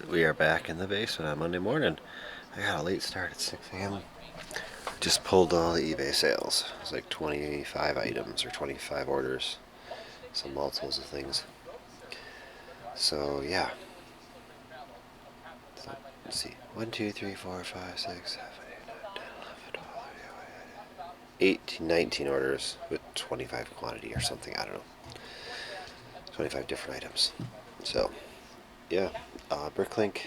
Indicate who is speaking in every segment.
Speaker 1: We are back in the basement on Monday morning. I got a late start at 6 a.m. Just pulled all the eBay sales. It's like 25 items or 25 orders. Some multiples of things. So yeah. So, let's see. 1, 2, 3, 4, 5, 6, 7, 8, 9, 10, 11, 12, 18, 19 orders with 25 quantity or something. I don't know. 25 different items. So yeah. Bricklink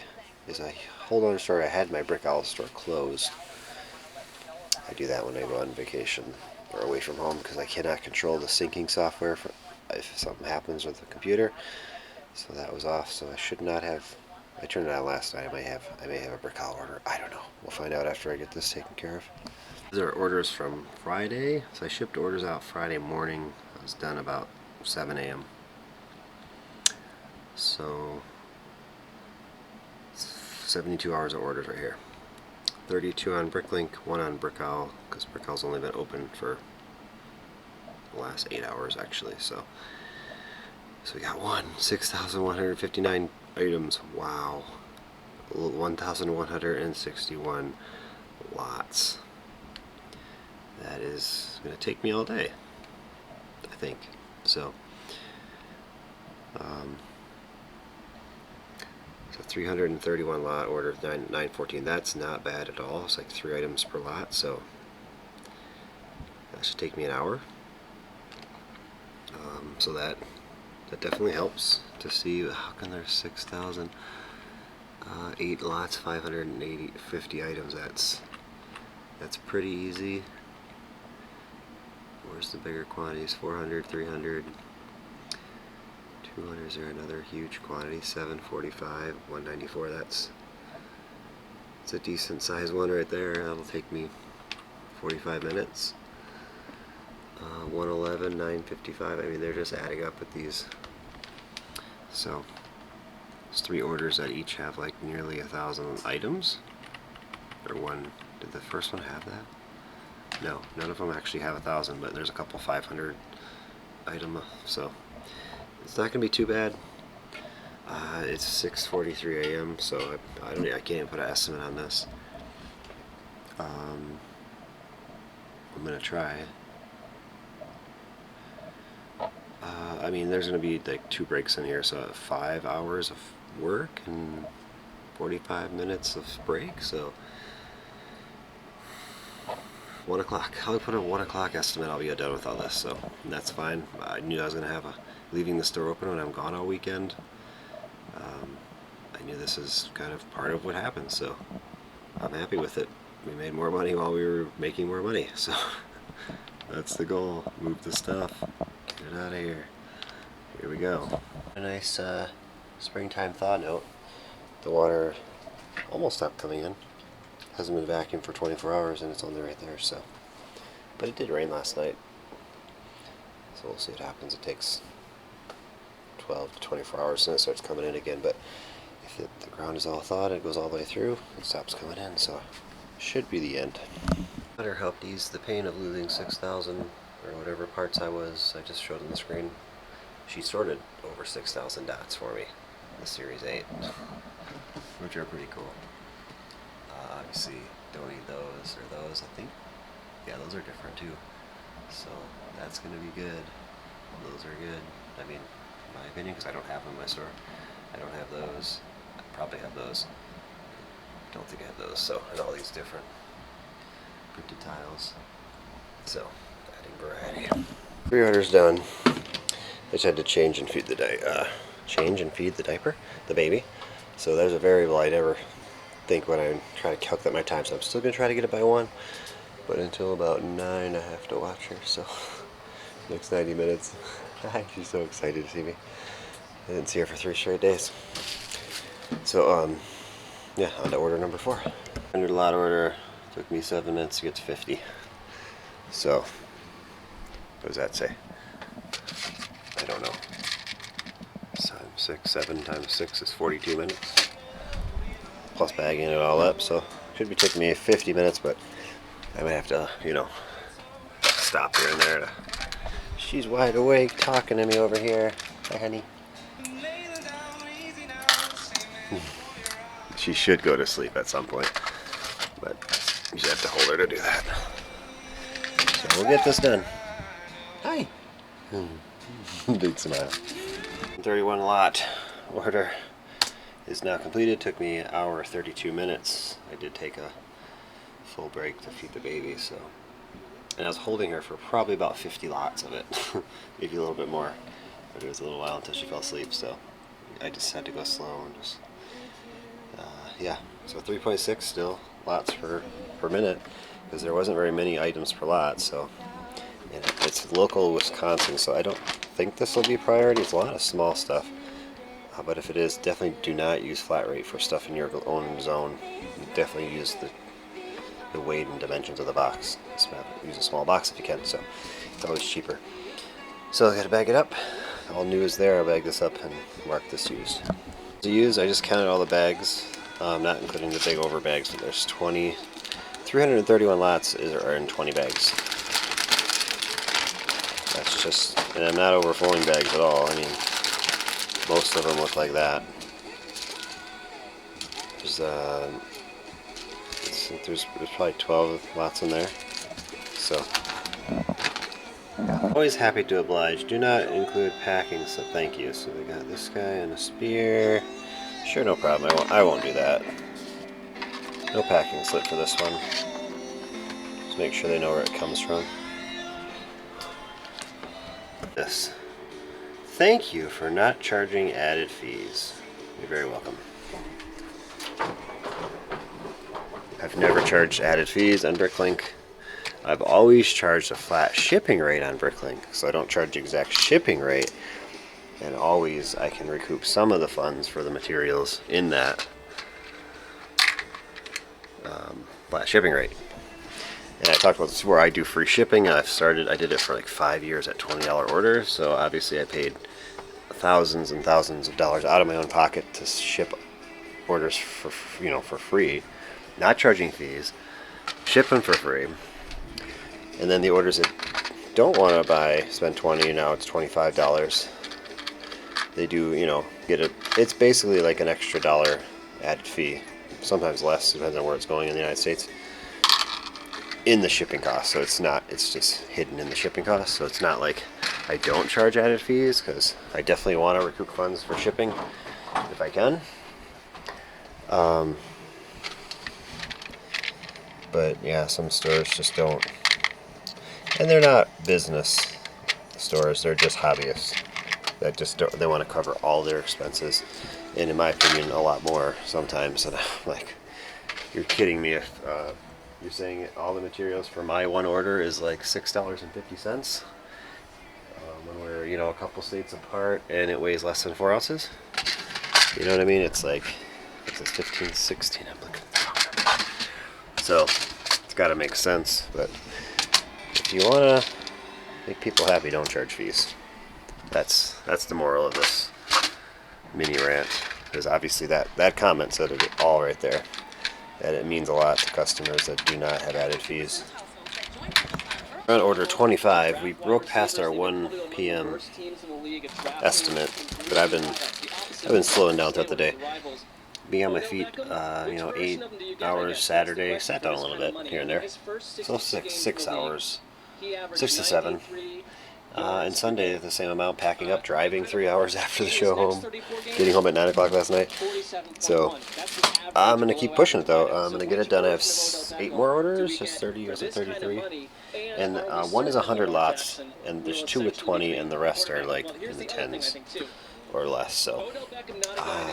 Speaker 1: is a whole other story. I had my Brickworld store closed. I do that when I go on vacation or away from home because I cannot control the syncing software if something happens with the computer. So that was off. So I should not have. I turned it on last night. I may have a Brickworld order. I don't know. We'll find out after I get this taken care of. These are orders from Friday. So I shipped orders out Friday morning. I was done about 7 a.m. So 72 hours of orders right here. 32 on Bricklink, 1 on Brickworld, because Brickworld's only been open for the last 8 hours actually. So we got 6,159 items. Wow. 1,161 lots. That is going to take me all day, I think. So 331 lot order, 914. That's not bad at all. It's like 3 items per lot, so that should take me an hour. So that definitely helps to see how can there's 6,000, 8 lots, 50 items. That's pretty easy. Where's the bigger quantities? 400, 300. 200, is there another huge quantity? 745, 194. It's a decent size one right there. That'll take me 45 minutes. 111, 955. I mean, they're just adding up with these. So there's 3 orders that each have like nearly 1,000 items. Or one. Did the first one have that? No, none of them actually have 1,000, but there's a couple 500 item. So it's not going to be too bad. It's 6:43 a.m. so I can't even put an estimate on this. I'm going to try. I mean, there's going to be like 2 breaks in here, so 5 hours of work and 45 minutes of break. So 1 o'clock. I'll put a 1 o'clock estimate. I'll be done with all this, so that's fine. I knew I was going to have leaving the store open when I'm gone all weekend. I knew this is kind of part of what happens, so I'm happy with it. We made more money while we were making more money, so that's the goal. Move the stuff. Get it out of here. Here we go. A nice springtime thaw note. The water almost stopped coming in. Hasn't been vacuumed for 24 hours and it's only right there, so. But it did rain last night. So we'll see what happens. It takes 12 to 24 hours and it starts coming in again, but if the ground is all thawed, it goes all the way through, it stops coming in, so should be the end. Better helped ease the pain of losing 6,000 or whatever parts I just showed on the screen. She sorted over 6,000 dots for me, the Series 8, which are pretty cool. Obviously, don't need those or those, I think. Yeah, those are different too. So that's going to be good. Those are good. I mean, in my opinion, because I don't have them in my store. I don't have those. I probably have those. Don't think I have those. So, and all these different printed tiles. So, adding variety. Pre-order's done. I just had to change and feed the diaper, the baby. So there's a variable I never think when I try to calculate my time. So I'm still gonna try to get it by 1, but until about 9 I have to watch her. So next 90 minutes. She's so excited to see me. I didn't see her for 3 straight days. So yeah, on to order number 4. 100 lot order. Took me 7 minutes to get to 50. So what does that say? I don't know. 6, 7 times 6 is 42 minutes. Plus bagging it all up, so should be taking me 50 minutes, but I might have to, you know, stop here and there. She's wide awake talking to me over here. Hi, honey. She should go to sleep at some point, but you just have to hold her to do that. So we'll get this done. Hi. Big smile. 31 lot order is now completed. Took me an hour 32 minutes. I did take a full break to feed the baby, so, and I was holding her for probably about 50 lots of it, maybe a little bit more, but it was a little while until she fell asleep, so I just had to go slow and just yeah, so 3.6 still lots per minute, because there wasn't very many items per lot. So, and it's local Wisconsin, so I don't think this will be a priority. It's a lot of small stuff, but if it is, definitely do not use flat rate for stuff in your own zone. Definitely use the weight and dimensions of the box. Use a small box if you can, so it's always cheaper. So I gotta bag it up. All new is there. I'll bag this up and mark this used. To use, I just counted all the bags, not including the big over bags, but there's 331 lots are in 20 bags. That's just, and I'm not overflowing bags at all. I mean, most of them look like that. There's probably 12 lots in there. So, yeah. Always happy to oblige. Do not include packing slip. Thank you. So we got this guy and a spear. Sure, no problem. I won't do that. No packing slip for this one. Just make sure they know where it comes from. This. Thank you for not charging added fees. You're very welcome. I've never charged added fees on Bricklink. I've always charged a flat shipping rate on Bricklink, so I don't charge the exact shipping rate, and always I can recoup some of the funds for the materials in that flat shipping rate. And I talked about this before. I do free shipping. I did it for like 5 years at $20 orders, so obviously I paid thousands and thousands of dollars out of my own pocket to ship orders for free, not charging fees, shipping for free. And then the orders that don't want to spend $20, now it's $25. They do, get it. It's basically like an extra dollar added fee, sometimes less, depends on where it's going in the United States, in the shipping cost. So it's just hidden in the shipping cost. So it's not like I don't charge added fees, because I definitely want to recoup funds for shipping if I can. But yeah, some stores just don't. And they're not business stores, they're just hobbyists that just don't, they want to cover all their expenses, and in my opinion a lot more sometimes. And I'm like, you're kidding me if you're saying all the materials for my one order is like $6.50 when we're a couple states apart and it weighs less than 4 ounces. You know what I mean? It's like, it says 15, 16, I'm looking at the wrong number. So it's got to make sense. But if you want to make people happy, don't charge fees. That's the moral of this mini rant. Because obviously that comment said it all right there. That it means a lot to customers that do not have added fees. We're on order 25. We broke past our 1 p.m. estimate, but I've been slowing down throughout the day. Being on my feet, 8 hours Saturday. Sat down a little bit here and there. So 6 hours. 6 to 7. And Sunday the same amount, packing up, driving 3 hours after the show home, getting home at 9 o'clock last night. So I'm going to keep pushing it though. I'm going to get it done. I have 8 more orders, just 30 or 33. And one is 100 lots, and there's 2 with 20, and the rest are like in the 10s or less. So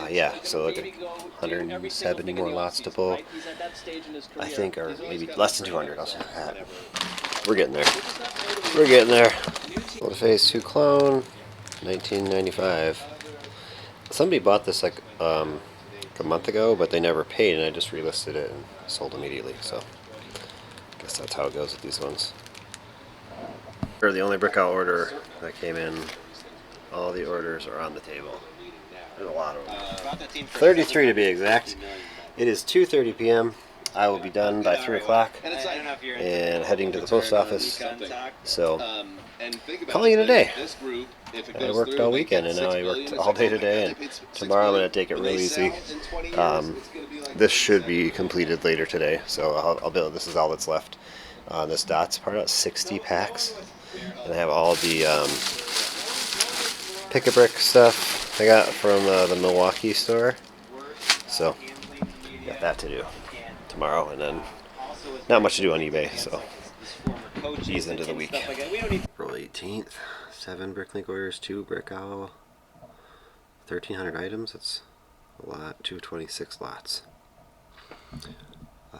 Speaker 1: yeah, so like 170 more lots to pull, I think, or maybe less than 200. I'll say that. We're getting there. We're getting there. Well, the Phase 2 clone, 1995. Somebody bought this like a month ago, but they never paid, and I just relisted it and sold immediately. So I guess that's how it goes with these ones. For the only Brickout order that came in, all the orders are on the table. There's a lot of them. 33 to be exact. It is 2:30 p.m. I will be done by 3 o'clock and heading to the post office. So, calling it a day. I worked all weekend and now I worked all day today, and tomorrow I'm going to take it real easy. This should be completed later today, so I'll build. This is all that's left on this dots part out, 60 packs. And I have all the pick-a-brick stuff I got from the Milwaukee store. So, got that to do tomorrow, and then not much to do on eBay, so ease into the week. April 18th, 7 Bricklink orders, 2 Brick Owl, 1,300 items. That's a lot. 226 lots.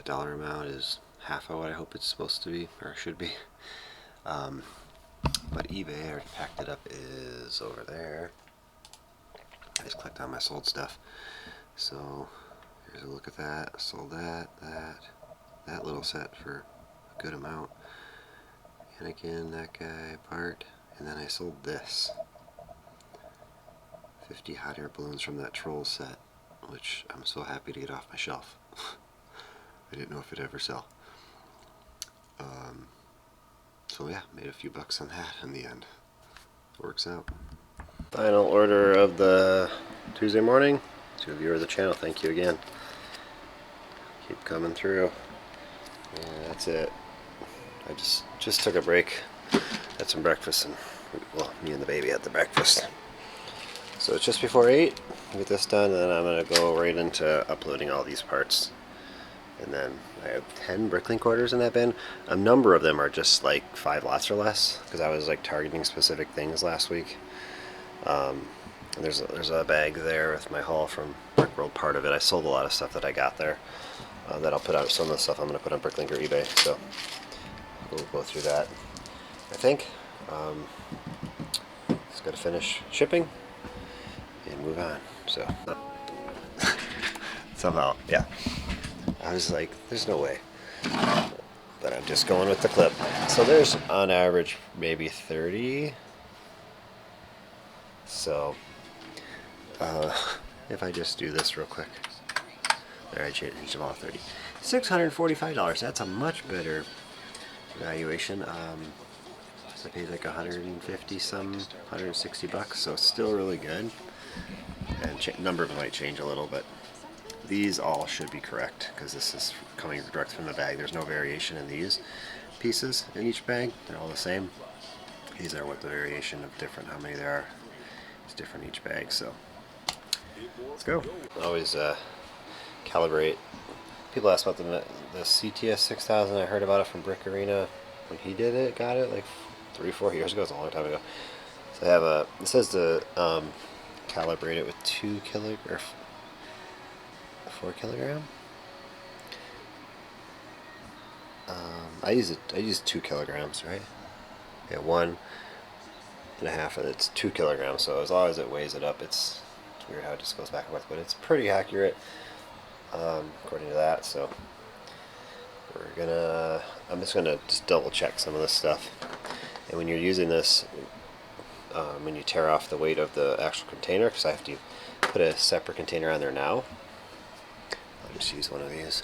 Speaker 1: Dollar amount is half of what I hope it's supposed to be, or should be. But eBay, I already packed it up, is over there. I just clicked on my sold stuff. So here's a look at that. Sold that little set for a good amount. And again, that guy, Bart. And then I sold this. 50 hot air balloons from that troll set, which I'm so happy to get off my shelf. I didn't know if it'd ever sell. So yeah, made a few bucks on that in the end. Works out. Final order of the Tuesday morning. To a viewer of the channel, thank you again. Keep coming through. And that's it. I just took a break, had some breakfast, and well, me and the baby had the breakfast. So it's just before 8. Get this done, and then I'm gonna go right into uploading all these parts. And then I have 10 Bricklink orders in that bin. A number of them are just like 5 lots or less, because I was like targeting specific things last week. And there's a bag there with my haul from Brickworld, part of it. I sold a lot of stuff that I got there that I'll put out. Some of the stuff I'm going to put on Bricklink or eBay, so we'll go through that, I think. Just got to finish shipping and move on. So somehow, yeah. I was like, there's no way. But I'm just going with the clip. So there's, on average, maybe 30. So, if I just do this real quick. There, I changed them all 30. $645. That's a much better valuation. I paid like 150 some, 160 bucks. So it's still really good. And number might change a little, but these all should be correct, because this is coming direct from the bag. There's no variation in these pieces in each bag. They're all the same. These are what the variation of different, how many there are. It's different each bag, so let's go. Always calibrate. People ask about the CTS 6000. I heard about it from Brick Arena when he did it, got it like 3-4 years ago. It's a long time ago. So I have a, it says to calibrate it with 2 or 4 kilogram. I use 2 kilograms, right? Yeah, 1.5, and it's 2 kilograms. So as long as it weighs it up, it's weird how it just goes back and forth, but it's pretty accurate according to that. So I'm just gonna double check some of this stuff. And when you're using this, when you tear off the weight of the actual container, because I have to put a separate container on there now. I'll just use one of these.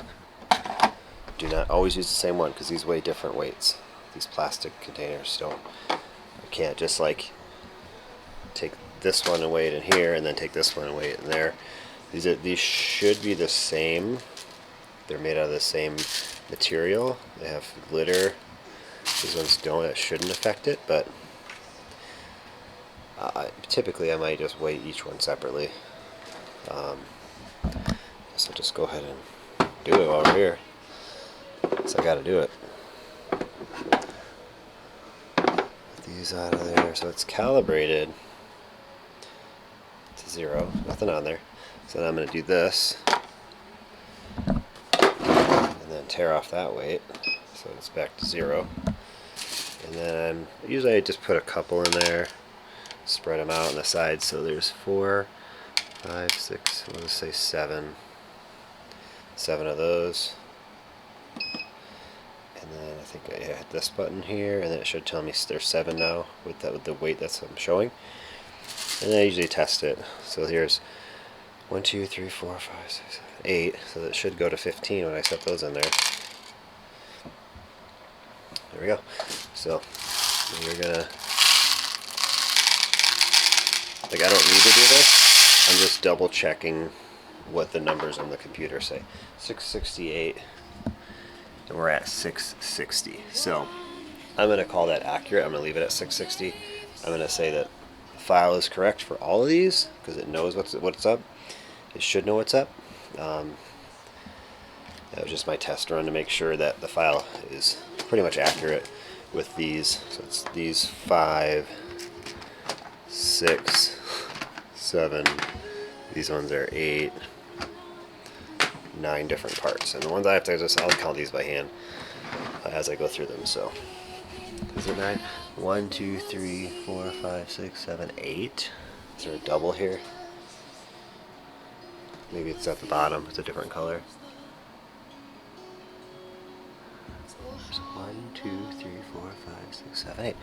Speaker 1: Do not always use the same one, because these weigh different weights. These plastic containers don't. You can't just like take this one and weigh it in here, and then take this one and weigh it in there. These should be the same. They're made out of the same material. They have glitter. These ones don't. It shouldn't affect it, but typically I might just weigh each one separately. So just go ahead and do it while we're here. So I got to do it. Get these out of there. So it's calibrated to 0. Nothing on there. So then I'm going to do this. And then tear off that weight. So it's back to 0. And then usually I just put a couple in there. Spread them out on the side. So there's 4, 5, 6, let's say 7. 7 of those. And then I think I hit this button here, and then it should tell me there's 7 now with the weight that's I'm showing. And then I usually test it. So here's 1, 2, 3, 4, 5, 6, 7, 8. So that should go to 15 when I set those in there. There we go. So you're gonna, like, I don't need to do this. I'm just double checking what the numbers on the computer say. 668, and we're at 660. So I'm gonna call that accurate. I'm gonna leave it at 660. I'm gonna say that the file is correct for all of these because it knows what's up. It should know what's up. That was just my test run to make sure that the file is pretty much accurate with these. So it's these 5, 6, 7. These ones are 8, 9 different parts. And the ones I have to I'll count these by hand as I go through them. So is it 9? 1, 2, 3, 4, 5, 6, 7, 8. Is there a double here? Maybe it's at the bottom. It's a different color. So 1, 2, 3, 4, 5, 6, 7, 8.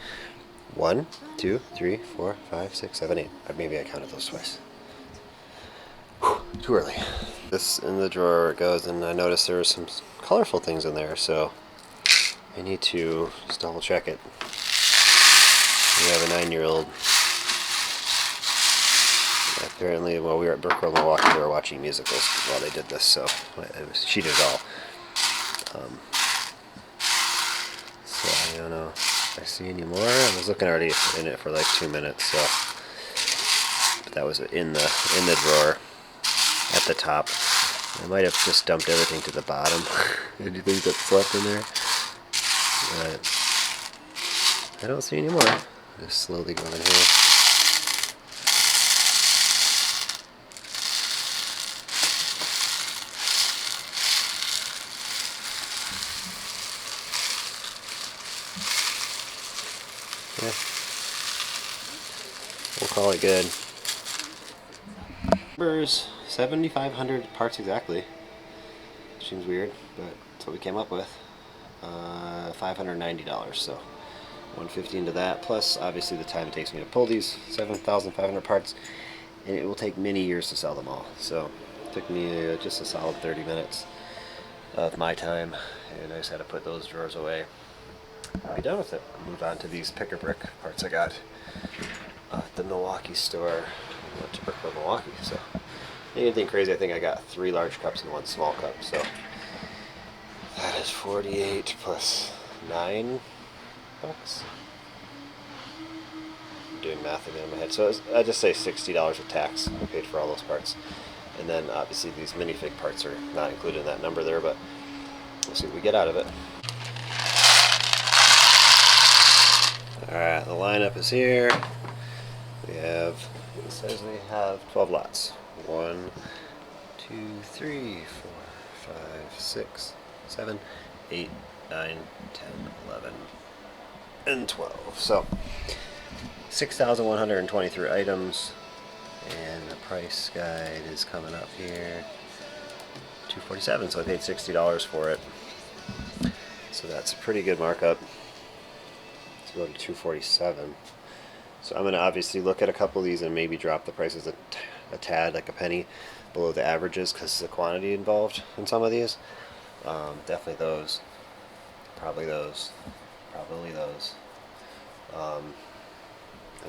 Speaker 1: 1, 2, 3, 4, 5, 6, 7, 8. Maybe I counted those twice. Whew, too early. This in the drawer it goes, and I noticed there were some colorful things in there, so I need to just double check it. We have a 9-year-old. Apparently, while we were at Brickworld Milwaukee, they were watching musicals while they did this, so she did it all. So I don't know if I see any more. I was looking already in it for like 2 minutes, so but that was in the drawer at the top. I might have just dumped everything to the bottom. Anything that's left in there. But I don't see any more. Just slowly going in here. Yeah. We'll call it good. Numbers 7,500 parts exactly. Seems weird, but that's what we came up with. $590. So $150 into that, plus obviously the time it takes me to pull these 7,500 parts, and it will take many years to sell them all. So it took me just a solid 30 minutes of my time, and I just had to put those drawers away. I'll be done with it. I'll move on to these picker brick parts I got at the Milwaukee store. I went to Brickworld Milwaukee, so anything crazy. I think I got 3 large cups and 1 small cup, so that is 48 plus $9. I'm doing math again in my head, so I just say $60 of tax I paid for all those parts, and then obviously these minifig parts are not included in that number there, but we'll see what we get out of it. Alright, the lineup is here. We have, it says we have 12 lots. 1, 2, 3, 4, 5, 6, 7, 8, 9, 10, 11, and 12. So 6,123 items, and the price guide is coming up here. $247, so I paid $60 for it. So that's a pretty good markup. Let's go to $247. So I'm going to obviously look at a couple of these and maybe drop the prices a tad, like a penny below the averages, because the quantity involved in some of these. Definitely those. Probably those. Probably those. I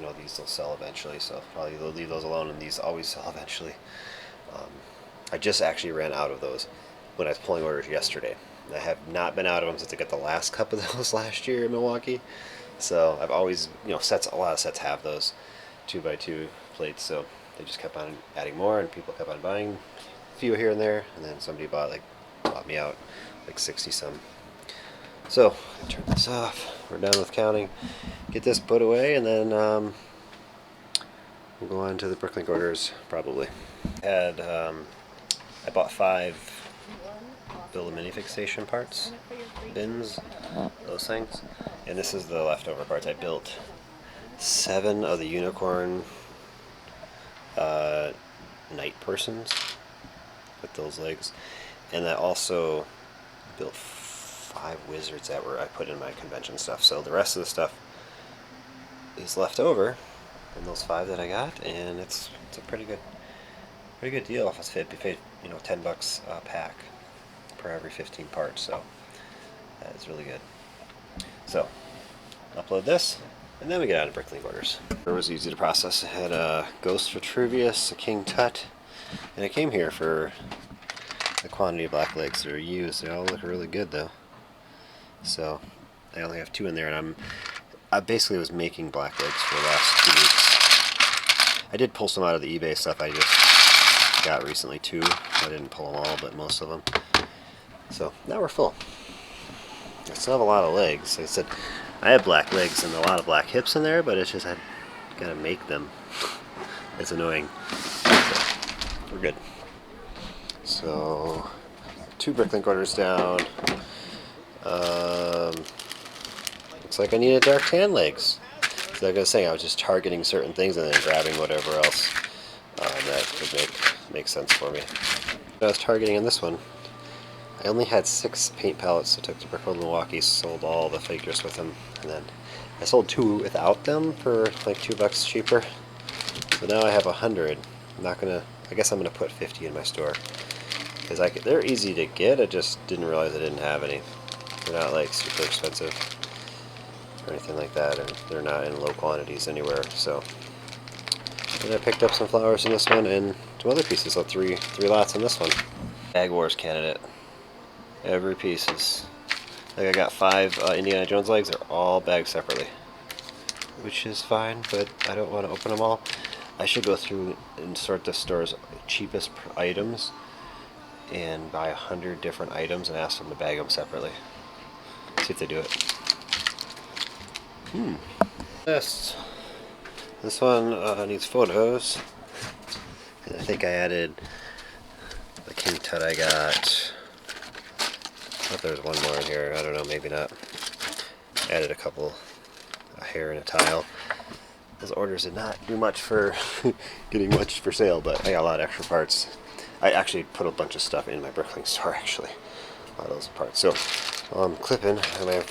Speaker 1: know these will sell eventually, so probably they'll leave those alone, and these always sell eventually. I just actually ran out of those when I was pulling orders yesterday. I have not been out of them since I got the last cup of those last year in Milwaukee. So I've always, a lot of sets have those 2x2 plates, so they just kept on adding more, and people kept on buying a few here and there, and then somebody bought me out like 60 some. So I turn this off. We're done with counting. Get this put away, and then we'll go on to the Bricklink orders probably. I bought 5 build a mini fixation parts, bins, those things, and this is the leftover parts. I built 7 of the unicorn night persons with those legs, and I also built 5 wizards that I put in my convention stuff. So the rest of the stuff is left over in those 5 that I got, and it's a pretty good pretty good deal if you paid, you know, $10 a pack per every 15 parts. So that is really good. So upload this, and then we get on to Bricklink orders. It was easy to process. I had a Ghost Vitruvius, a King Tut, and I came here for the quantity of black legs that are used. They all look really good though. So I only have 2 in there, and I basically was making black legs for the last 2 weeks. I did pull some out of the eBay stuff I just got recently too. I didn't pull them all, but most of them. So now we're full. I still have a lot of legs. Like I said, I have black legs and a lot of black hips in there, but it's just I gotta make them. It's annoying. So, we're good. So 2 Bricklink orders down. Looks like I needed dark tan legs. So like I was saying, I was just targeting certain things and then grabbing whatever else that could make sense for me. I was targeting in this one. I only had 6 paint palettes I took to Brickworld Milwaukee, sold all the figures with them, and then I sold 2 without them for like $2 cheaper. So now I have 100. I guess I'm gonna put 50 in my store because they're easy to get. I just didn't realize I didn't have any. They're not like super expensive or anything like that, and they're not in low quantities anywhere. So, and I picked up some flowers in this one and 2 other pieces. So three lots in this one. Bag Wars candidate. Every piece is like I got 5 Indiana Jones legs. They're all bagged separately, which is fine, but I don't want to open them all. I should go through and sort the store's cheapest items and buy 100 different items and ask them to bag them separately. See if they do it. This one needs photos. And I think I added the King Tut I got. I thought there was one more in here. I don't know, maybe not. Added a hair and a tile. Those orders did not do much for getting much for sale, but I got a lot of extra parts. I actually put a bunch of stuff in my Bricklink store, actually. A lot of those parts. So I'm clipping, and my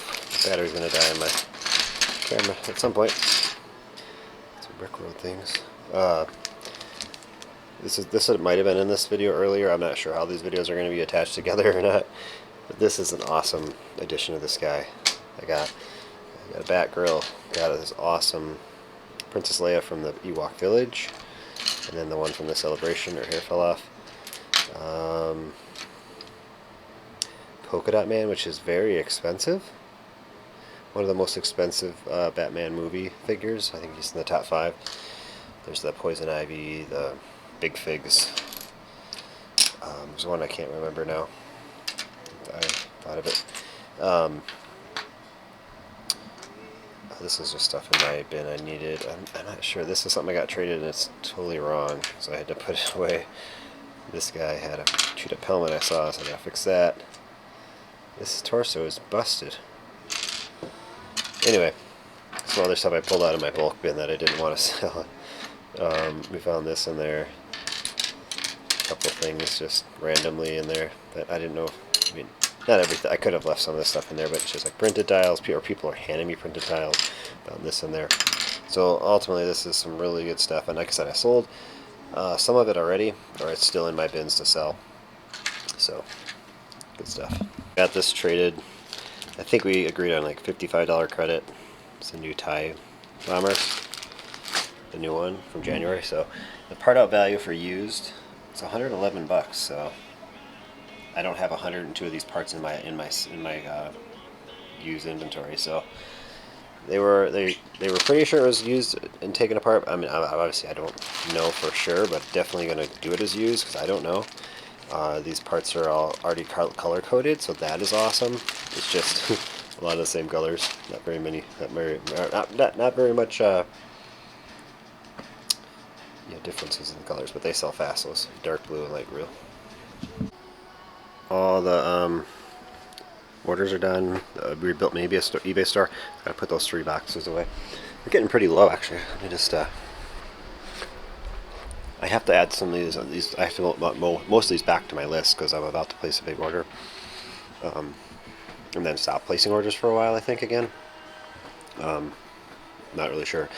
Speaker 1: battery's going to die in my camera at some point. Some Brickworld things. This might have been in this video earlier. I'm not sure how these videos are going to be attached together or not. But this is an awesome addition to this guy. I got a Batgirl. Got this awesome Princess Leia from the Ewok Village, and then the one from the Celebration. Her hair fell off. Polka Dot Man, which is very expensive. One of the most expensive Batman movie figures. I think he's in the top 5. There's the Poison Ivy, the Big Figs. There's one I can't remember now. I thought of it. This is just stuff in my bin I needed. I'm not sure. This is something I got traded and it's totally wrong, so I had to put it away. This guy had a chewed up helmet I saw, so I gotta fix that. This torso is busted. Anyway, some other stuff I pulled out of my bulk bin that I didn't want to sell. We found this in there. A couple things just randomly in there that I didn't know. I mean, not everything. I could have left some of this stuff in there, but it's just like printed tiles. People are handing me printed tiles. Found this in there. So ultimately, this is some really good stuff. And like I said, I sold some of it already, or it's still in my bins to sell. So good stuff. Got this traded. I think we agreed on like $55 credit. It's a new TIE bomber, the new one from January. So the part out value for used, it's $111. So I don't have 102 of these parts in my used inventory. So they were pretty sure it was used and taken apart. I mean, obviously I don't know for sure, but definitely gonna do it as used because I don't know. These parts are all already color coded, so that is awesome. It's just a lot of the same colors. Not very many. Not very much. Differences in the colors, but they sell fast. So it's dark blue and light blue. All the orders are done. We built maybe a eBay store. Gotta put those 3 boxes away. They're getting pretty low actually. Let me just. I have to add some of these. I have to mow most of these back to my list because I'm about to place a big order, and then stop placing orders for a while. I think again. Not really sure.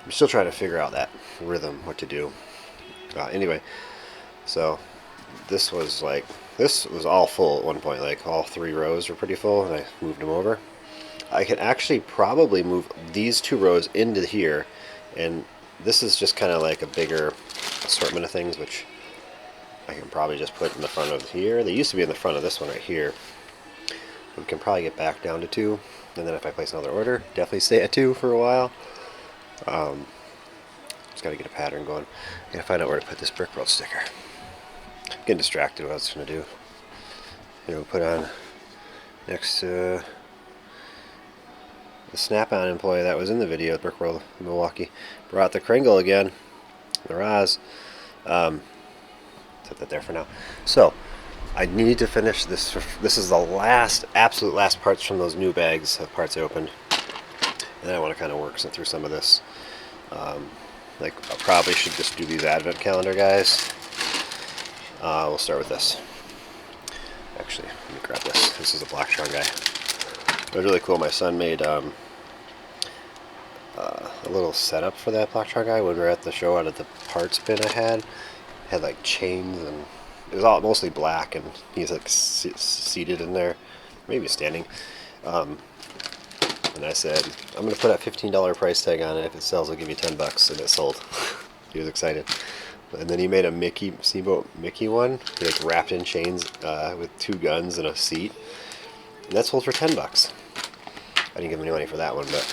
Speaker 1: I'm still trying to figure out that rhythm, what to do. Anyway, So this was all full at one point. Like all 3 rows were pretty full, and I moved them over. I can actually probably move these 2 rows into here, and this is just kind of like a bigger assortment of things, which I can probably just put in the front of here. They used to be in the front of this one right here. We can probably get back down to 2, and then if I place another order, definitely stay at 2 for a while. Just got to get a pattern going. I gotta find out where to put this Brickworld sticker. I'm getting distracted with what I was gonna do. You know, put on next to the Snap-on employee that was in the video at Brickworld Milwaukee. Brought the Kringle again, the Roz. Set that there for now. So I need to finish this. This is the last, absolute last parts from those new bags of parts I opened, and then I want to kind of work through some of this. Like I probably should just do these advent calendar guys. We'll start with this. Actually, let me grab this. This is a Blacktron guy. It was really cool. My son made a little setup for that Blacktron guy when we were at the show. Out of the parts bin I had like chains, and it was all mostly black, and he's like seated in there, maybe standing. And I said, I'm going to put a $15 price tag on it. If it sells, I'll give you $10. And it sold. He was excited. And then he made a Steamboat Mickey one, like wrapped in chains with 2 guns and a seat. And that sold for $10. I didn't give him any money for that one, but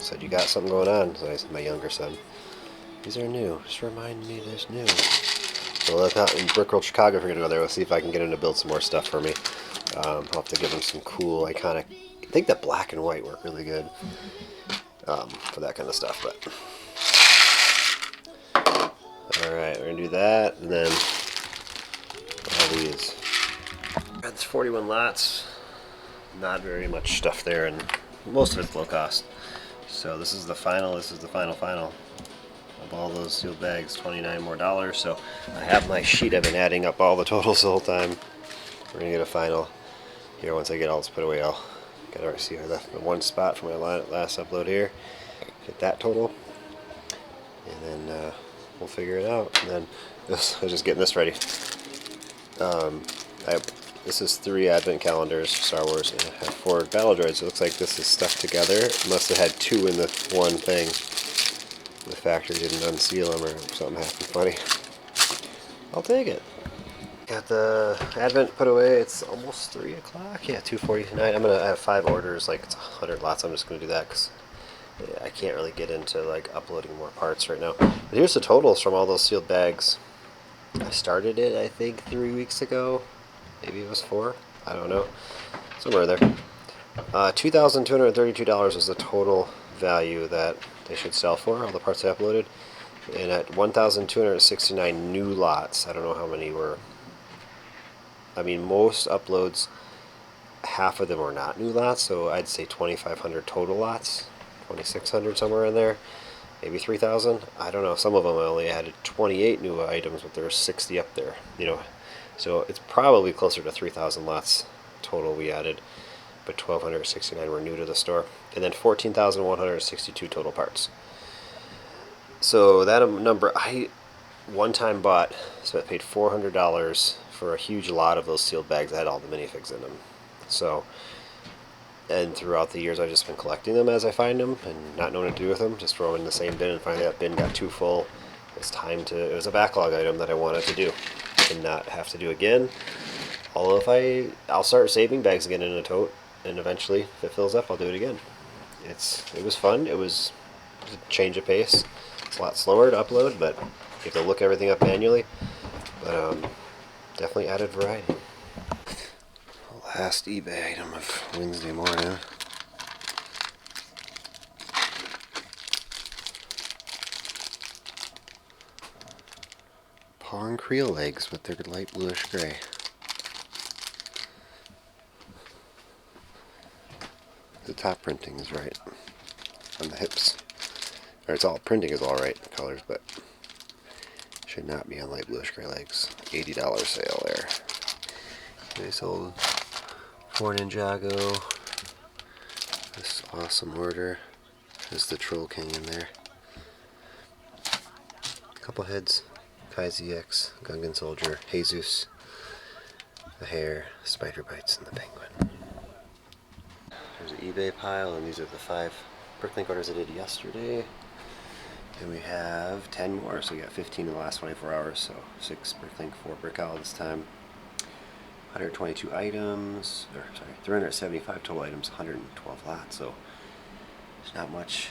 Speaker 1: said, you got something going on. So I said, my younger son, these are new. Just remind me there's new. So in Brickworld Chicago, if we're going to go there, we'll see if I can get him to build some more stuff for me. I'll have to give him some cool, iconic. I think the black and white work really good for that kind of stuff. But all right, we're gonna do that, and then all these. That's 41 lots. Not very much stuff there, and most of it's low cost. So this is the final. This is the final of all those sealed bags. $29 more. So I have my sheet. I've been adding up all the totals the whole time. We're gonna get a final here. Once I get all this put away, I'll gotta see the one spot for my last upload here. Get that total, and then we'll figure it out. And then I was just getting this ready. This is 3 advent calendars, Star Wars, and I have 4 battle droids. It looks like this is stuck together. It must have had 2 in the one thing. The factory didn't unseal them, or something happened funny. I'll take it. Got the advent put away. It's almost 3 o'clock. Yeah, 2:49. I have 5 orders. Like it's 100 lots. I'm just gonna do that because I can't really get into like uploading more parts right now. But here's the totals from all those sealed bags. I started it, I think, 3 weeks ago. Maybe it was 4. I don't know. Somewhere there. $2,232 was the total value that they should sell for, all the parts I uploaded. And at 1,269 new lots. I don't know how many were. I mean, most uploads, half of them are not new lots, so I'd say 2,500 total lots. 2,600 somewhere in there. Maybe 3,000. I don't know. Some of them I only added 28 new items, but there were 60 up there. You know, so it's probably closer to 3,000 lots total we added, but 1,269 were new to the store, and then 14,162 total parts. So that number I one time bought, so I paid $400 for a huge lot of those sealed bags that had all the minifigs in them. So, and throughout the years I've just been collecting them as I find them and not knowing what to do with them, just throw them in the same bin, and finally that bin got too full. It was a backlog item that I wanted to do and not have to do again. Although I'll start saving bags again in a tote, and eventually if it fills up I'll do it again. It was fun. It was a change of pace. It's a lot slower to upload, but you have to look everything up manually. But definitely added variety. Last eBay item of Wednesday morning. Pawn Creel legs with their light bluish gray. The top printing is right on the hips. Or printing is all right, colors, but should not be on light bluish gray legs. $80 sale there. They sold 4 Ninjago. This awesome order. There's the Troll King in there. A couple heads. Kai ZX, Gungan Soldier, Jesus, the hare, spider bites, and the penguin. There's an eBay pile, and these are the 5 Bricklink orders I did yesterday. And we have 10 more, so we got 15 in the last 24 hours, so 6 Bricklink, 4 Brickall this time. 122 items, or sorry, 375 total items, 112 lots, so there's not much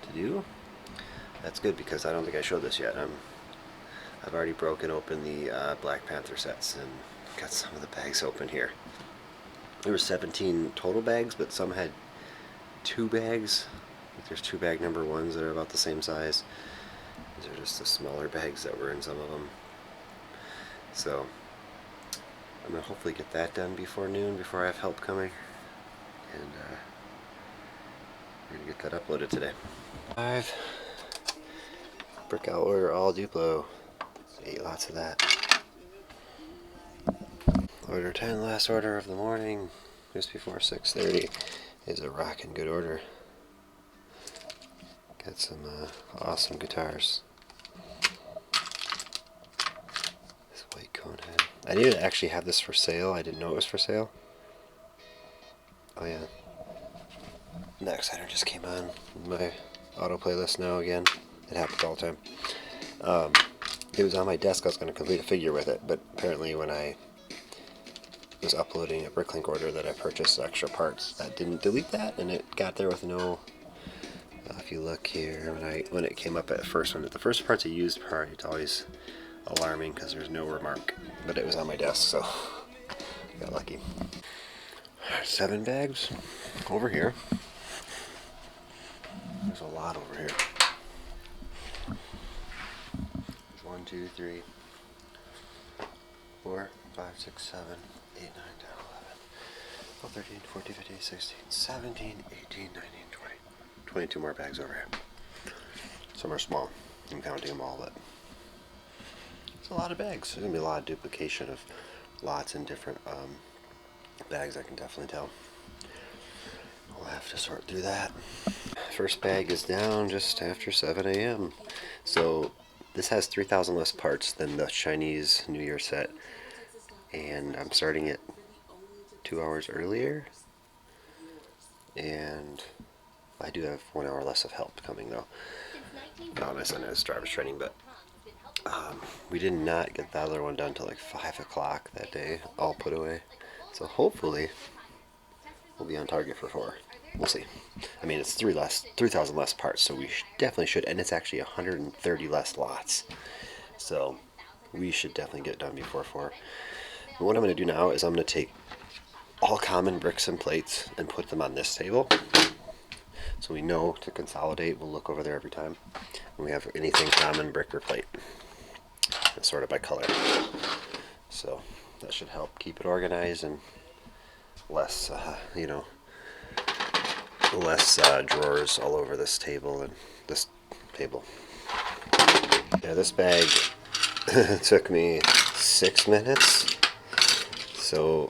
Speaker 1: to do. That's good because I don't think I showed this yet. I've already broken open the Black Panther sets and got some of the bags open here. There were 17 total bags, but some had 2 bags. There's 2 bag number 1s that are about the same size. These are just the smaller bags that were in some of them. So I'm going to hopefully get that done before noon, before I have help coming. And we're going to get that uploaded today. 5 Brickall order, all Duplo. 8 lots of that. Order 10, last order of the morning, just before 6:30, is a rockin' good order. Got some awesome guitars. This white cone head. I didn't actually have this for sale. I didn't know it was for sale. Oh yeah. Next item just came on my auto playlist now again. It happens all the time. It was on my desk. I was going to complete a figure with it, but apparently when I was uploading a Bricklink order that I purchased extra parts, that didn't delete that, and it got there with no. If you look here, when it came up at first, when the first part's a used part, it's always alarming because there's no remark. But it was on my desk, so I got lucky. 7 bags over here. There's a lot over here. 1, 2, 3, 4, 5, 6, 7, 8, 9, 10, 11, 12, 13, 14, 15, 16, 17, 18, 19, 20. 22 more bags over here. Some are small. I'm counting them all, but it's a lot of bags. There's going to be a lot of duplication of lots in different bags, I can definitely tell. We'll have to sort through that. First bag is down just after 7 a.m. So this has 3,000 less parts than the Chinese New Year set, and I'm starting it 2 hours earlier, and I do have 1 hour less of help coming though. My son has driver's training, but we did not get the other one done till like 5 o'clock that day, all put away. So hopefully we'll be on target for 4. We'll see. I mean, it's 3,000 less parts, so we definitely should, and it's actually 130 less lots. So we should definitely get it done before 4. But what I'm going to do now is I'm going to take all common bricks and plates and put them on this table. So we know to consolidate. We'll look over there every time when we have anything common, brick or plate. And sort it by color. So that should help keep it organized and less, less drawers all over this table and this table. Yeah, this bag took me 6 minutes. So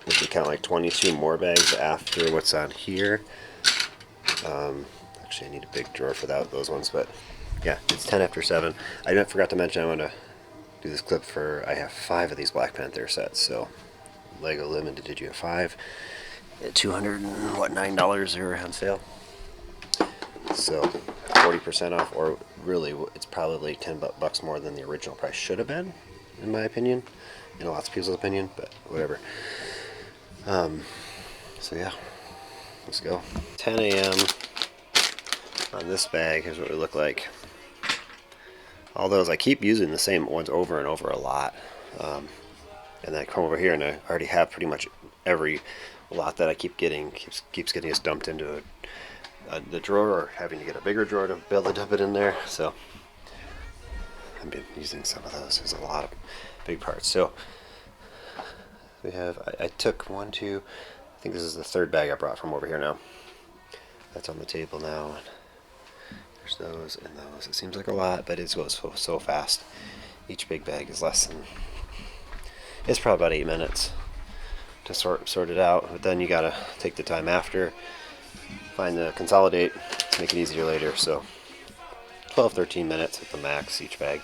Speaker 1: if you count like 22 more bags after what's on here. Actually, I need a big drawer for those ones, but yeah, it's 10 after 7. I forgot to mention I want to do this clip for, I have 5 of these Black Panther sets, so Lego Limited did you have 5 at $209 they were on sale, so 40% off, or really it's probably 10 bucks more than the original price should have been, in my opinion, in lots of people's opinion, but whatever. So yeah, let's go. 10 a.m. on this bag. Here's what we look like. All those, I keep using the same ones over and over a lot. And then I come over here and I already have pretty much every lot that I keep getting, keeps getting us dumped into the drawer, or having to get a bigger drawer to be able to dump it in there. So I've been using some of those. There's a lot of big parts. So we have, I took 1, 2, I think this is the 3rd bag I brought from over here now. That's on the table now. There's those and those. It seems like a lot, but it goes so fast. Each big bag is less than, it's probably about 8 minutes to sort it out. But then you gotta take the time after, consolidate, to make it easier later. So 12, 13 minutes at the max each bag,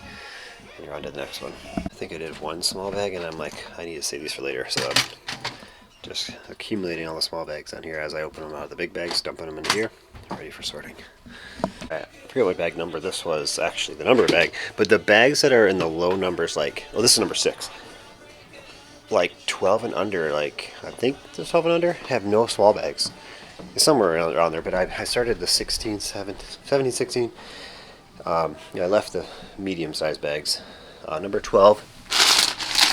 Speaker 1: and you're on to the next one. I think I did one small bag, and I'm like, I need to save these for later, so I'm just accumulating all the small bags on here as I open them out of the big bags, dumping them in here, ready for sorting. I forget what bag number this was, actually the number bag, but the bags that are in the low numbers, like, oh, this is number 6, like 12 and under, like, I think the 12 and under have no small bags. It's somewhere around there, but I started the 16, 17, 16. I left the medium sized bags. Number 12,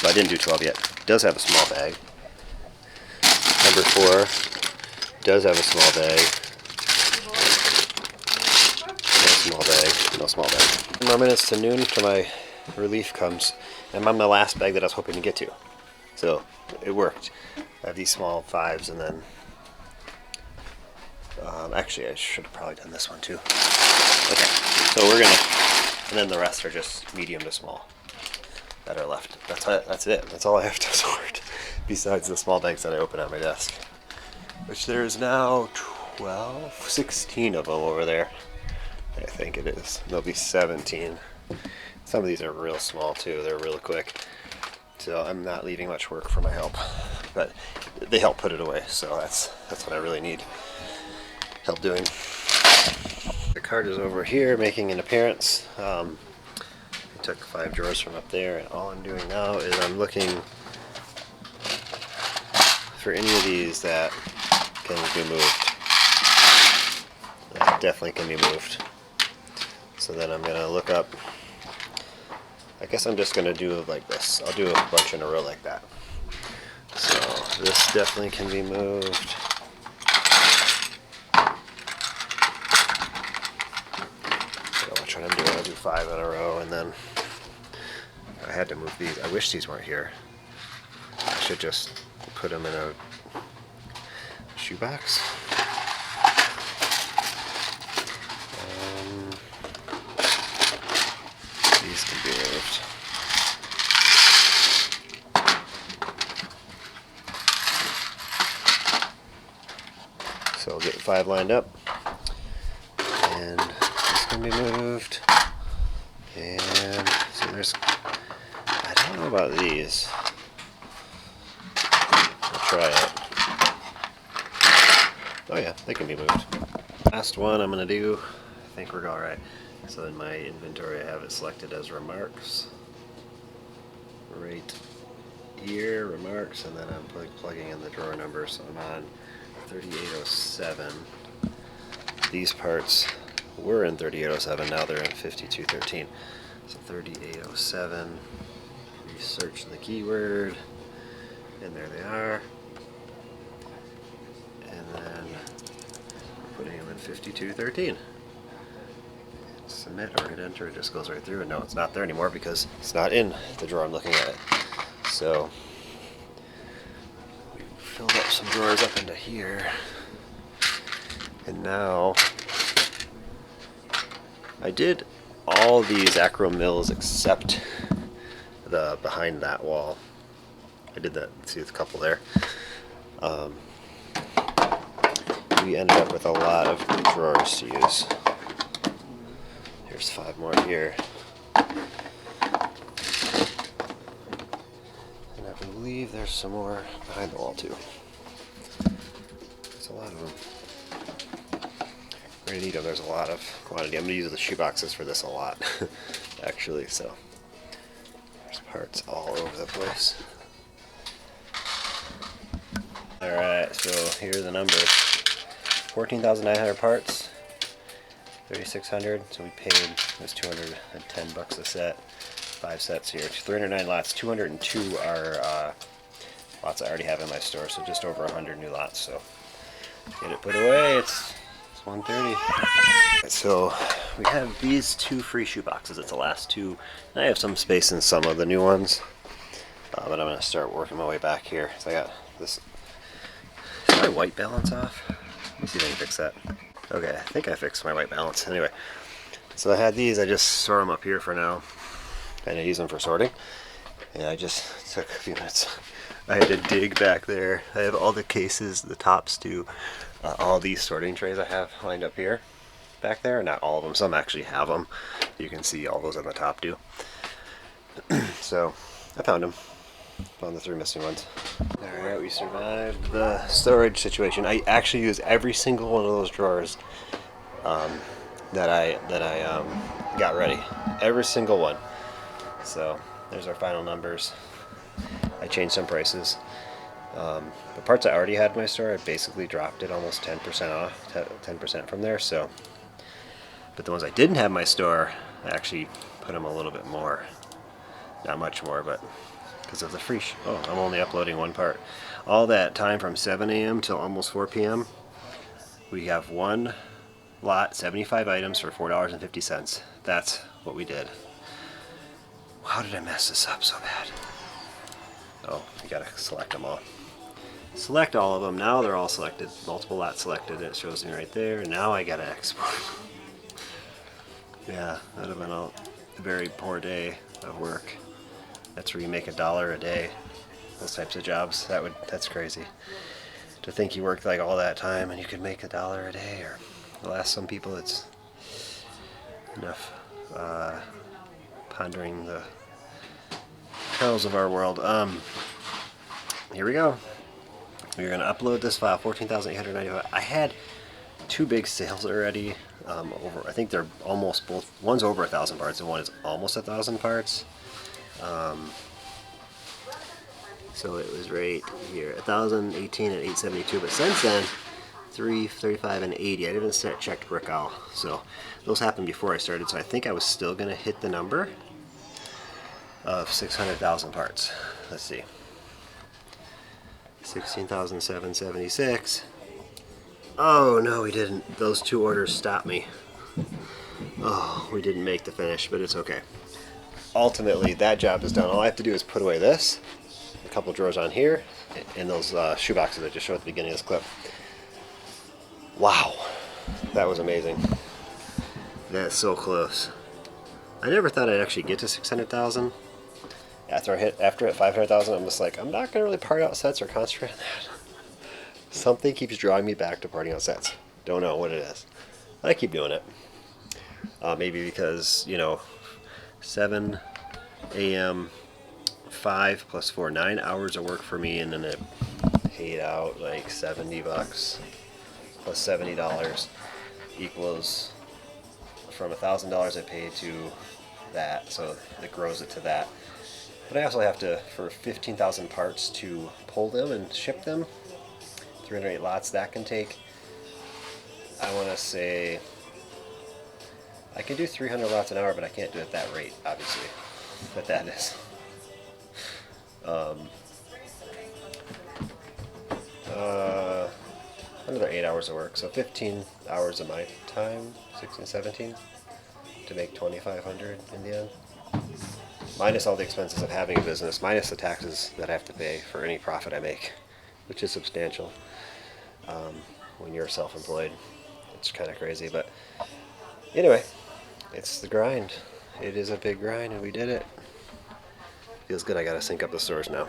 Speaker 1: but I didn't do 12 yet, does have a small bag. Number 4 does have a small bag. No small bag, no small bag. 10 more minutes to noon till my relief comes. I'm on my last bag that I was hoping to get to. So it worked. I have these small 5s, and then actually I should have probably done this one too. Okay, so we're gonna, and then the rest are just medium to small that are left. That's it. That's all I have to sort, besides the small bags that I open at my desk, which there is now 16 of them over there. I think it is. There'll be 17. Some of these are real small too. They're really quick. So I'm not leaving much work for my help, but they help put it away. So that's what I really need help doing. The cart is over here making an appearance. I took 5 drawers from up there, and all I'm doing now is I'm looking for any of these that can be moved. That definitely can be moved. So then I'm gonna look up. I guess I'm just gonna do it like this. I'll do a bunch in a row like that. So this definitely can be moved. Which one I'm doing? I'll do 5 in a row, and then I had to move these. I wish these weren't here. I should just put them in a shoebox. These can be moved. So we'll get 5 lined up, and this can be moved. And so there's, I don't know about these. I'll try it. Oh yeah, they can be moved. Last one I'm gonna do. I think we're all right. So in my inventory I have it selected as remarks. Right here, remarks, and then I'm plugging in the drawer number, so I'm on 3807. These parts were in 3807, now they're in 5213. So 3807, research the keyword, and there they are. And then we're putting them in 5213. Submit or hit enter, it just goes right through, and no, it's not there anymore because it's not in the drawer I'm looking at. So we filled up some drawers up into here, and now I did all these acro mills except the behind that wall. I did that. See, there's a couple there. We ended up with a lot of drawers to use. There's 5 more here. And I believe there's some more behind the wall too. There's a lot of them. We're gonna need them. There's a lot of quantity. I'm gonna use the shoe boxes for this a lot, actually. So there's parts all over the place. All right, so here are the numbers: 14,900 parts. 3,600, so we paid, it was 210 bucks a set. 5 sets here, 309 lots. 202 are lots I already have in my store, so just over 100 new lots. So get it put away. It's 130. So we have these 2 free shoe boxes. It's the last 2. I have some space in some of the new ones, but I'm gonna start working my way back here. So I got this. Is my white balance off? Let me see if I can fix that. Okay, I think I fixed my white balance. Anyway, so I had these. I just store them up here for now, and I use them for sorting. And I just took a few minutes. I had to dig back there. I have all the cases, the tops to all these sorting trays I have lined up here. back there. Not all of them. Some actually have them. You can see all those on the top do. So I found them. Found the 3 missing ones. Alright, we survived the storage situation. I actually used every single one of those drawers that I got ready. Every single one. So there's our final numbers. I changed some prices. The parts I already had in my store, I basically dropped it almost 10% off, 10% from there. So, but the ones I didn't have in my store, I actually put them a little bit more. Not much more, but because of the free oh, I'm only uploading one part. All that time from 7 a.m. till almost 4 p.m. we have one lot, 75 items for $4.50. That's what we did. How did I mess this up so bad? Oh, you gotta select them all. Select all of them. Now they're all selected. Multiple lots selected. It shows me right there. Now I gotta export. Yeah, that would have been a very poor day of work. That's where you make $1 a day. Those types of jobs. That's crazy. To think you worked like all that time and you could make $1 a day, or well, ask some people it's enough pondering the perils of our world. Here we go. We're going to upload this file, 14,895. I had 2 big sales already. I think they're almost both. One's over 1,000 parts and one is almost 1,000 parts. So it was right here, 1,018 and 872. But since then, 335 and 80. I didn't check Brickworld, so those happened before I started. So I think I was still going to hit the number of 600,000 parts. Let's see. 16,776. Oh no, we didn't. Those 2 orders stopped me. Oh, we didn't make the finish, but it's okay. Ultimately, that job is done. All I have to do is put away this, a couple drawers on here, and those shoe boxes I just showed at the beginning of this clip. Wow, that was amazing. That's so close. I never thought I'd actually get to 600,000. After I hit 500,000, I'm just like, I'm not gonna really part out sets or concentrate on that. Something keeps drawing me back to parting out sets. Don't know what it is. I keep doing it. Maybe because, you know, 7 a.m. 5 plus 4, 9 hours of work for me, and then it paid out like $70 plus $70 equals from $1,000 I paid to that, so it grows it to that. But I also have to, for 15,000 parts, to pull them and ship them. 308 lots, that can take, I want to say, I can do 300 lots an hour, but I can't do it at that rate, obviously. But that is. Another 8 hours of work, so 15 hours of my time, 16, 17, to make 2,500 in the end. Minus all the expenses of having a business, minus the taxes that I have to pay for any profit I make, which is substantial when you're self-employed. It's kind of crazy, but anyway, it's the grind. It is a big grind, and we did it. Feels good. I gotta sync up the stores now.